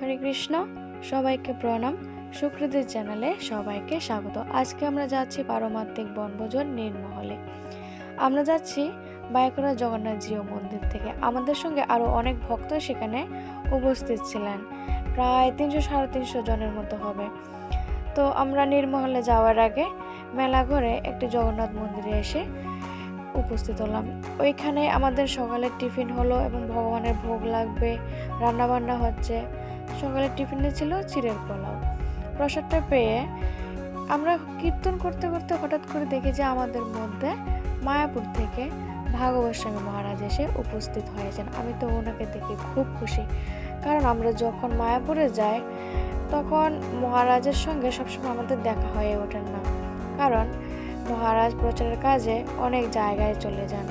হরে কৃষ্ণ, সবাইকে প্রণাম। সুকৃতির চ্যানেলে সবাইকে স্বাগত। আজকে আমরা যাচ্ছি পারমাত্মিক বনভোজন নীরমহলে। আমরা যাচ্ছি বায়করা জগন্নাথ জিও মন্দির থেকে। আমাদের সঙ্গে আরও অনেক ভক্ত সেখানে উপস্থিত ছিলেন, প্রায় 300-350 জনের মতো হবে। তো আমরা নীরমহলে যাওয়ার আগে মেলাঘরে একটি জগন্নাথ মন্দিরে এসে উপস্থিত হলাম। ওইখানে আমাদের সকালের টিফিন হলো এবং ভগবানের ভোগ লাগবে, রান্নাবান্না হচ্ছে। সকালের টিফিনে ছিল চিড়ের পোলাও। প্রসাদটা পেয়ে আমরা কীর্তন করতে করতে হঠাৎ করে দেখি যে আমাদের মধ্যে মায়াপুর থেকে ভাগবত স্বামী মহারাজ এসে উপস্থিত হয়েছেন। আমি তো ওনাকে দেখে খুব খুশি, কারণ আমরা যখন মায়াপুরে যাই তখন মহারাজের সঙ্গে সবসময় আমাদের দেখা হয়ে ওঠেন না, কারণ মহারাজ প্রচারের কাজে অনেক জায়গায় চলে যান।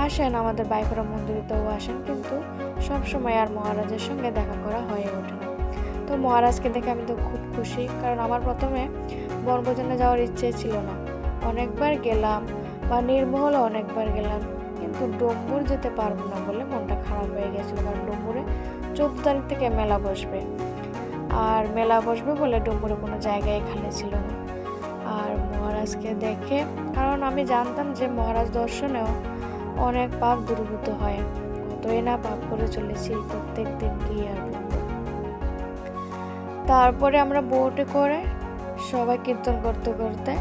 আসেন আমাদের বাইকরা মন্দিরেতেও আসেন, কিন্তু সবসময় আর মহারাজের সঙ্গে দেখা করা হয়ে ওঠে না। তো মহারাজকে দেখে আমি তো খুব খুশি, কারণ আমার প্রথমে বনভোজনে যাওয়ার ইচ্ছে ছিল না। অনেকবার গেলাম বা নীরমহলে অনেকবার গেলাম, কিন্তু ডম্বুর যেতে পারবো না বলে মনটা খারাপ হয়ে গেছিল, কারণ ডম্বুরে 14 তারিখ থেকে মেলা বসবে, আর মেলা বসবে বলে ডম্বুরে কোনো জায়গায় খালি ছিল না। আর মহারাজকে দেখে, কারণ আমি জানতাম যে মহারাজ দর্শনেও অনেক পাপ দূরীভূত হয়, কতই না পাপ করে চলেছি প্রত্যেক দিন গিয়ে আর বলবো। তারপরে আমরা বোটে করে সবাই কীর্তন করতে করতে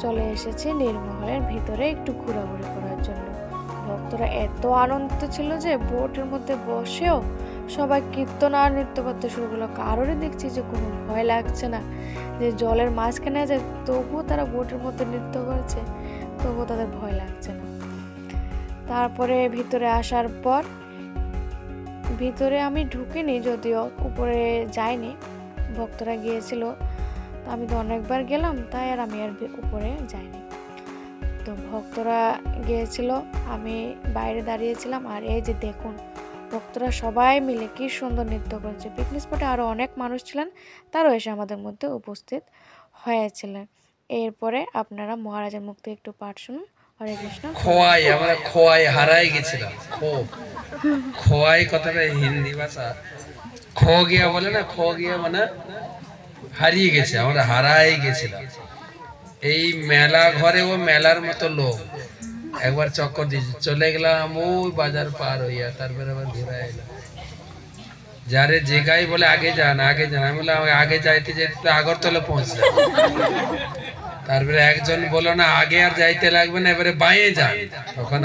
চলে এসেছি নীরমহলের ভিতরে একটু ঘোরাঘুরি করার জন্য। ভক্তরা এত আনন্দিত ছিল যে বোটের মধ্যে বসেও সবাই কীর্তন আর নৃত্য করতে শুরু করলো। কারোরই দেখছি যে কোনো ভয় লাগছে না, যে জলের মাঝখানে আছে তবুও তারা বোটের মধ্যে নৃত্য করছে, তবুও তাদের ভয় লাগছে না। তারপরে ভিতরে আসার পর, ভিতরে আমি ঢুকিনি, যদিও উপরে যাইনি, ভক্তরা গিয়েছিল, তো আমি তো অনেকবার গেলাম, তাই আর আমি আর উপরে যাইনি। তো ভক্তরা গিয়েছিল, আমি বাইরে দাঁড়িয়েছিলাম। আর এই যে দেখুন, ভক্তরা সবাই মিলে কি সুন্দর নৃত্য করেছে। পিকনিক স্পটে আরও অনেক মানুষ ছিলেন, তারাও এসে আমাদের মধ্যে উপস্থিত হয়েছিলেন। এরপরে আপনারা মহারাজের মুখ থেকে একটু পাঠ শুনুন। হরে কৃষ্ণ। আমরা খোয়াই হারাই গেছিলাম। খোয়াই কথাটা হিন্দি ভাষা, খো গিয়া বলে না, খো গিয়া মানে হারিয়ে গেছে, আমরা হারাই গেছিলাম। এই মেলা ঘরে ও মেলার মতো লোক, একবার চক্কর দিয়ে চলে গেলাম ওই বাজার পার হইয়া, তারপরে আবার ঘুরে এলাম। যারে যে গাই বলে আগে যান আগে যান, আমি বললাম আগে যাইতে যেতে আগরতলা পৌঁছলাম। তারপরে একজন বললো না আগে আর যাইতে লাগবে না, এবারে বাইরে যান, তখন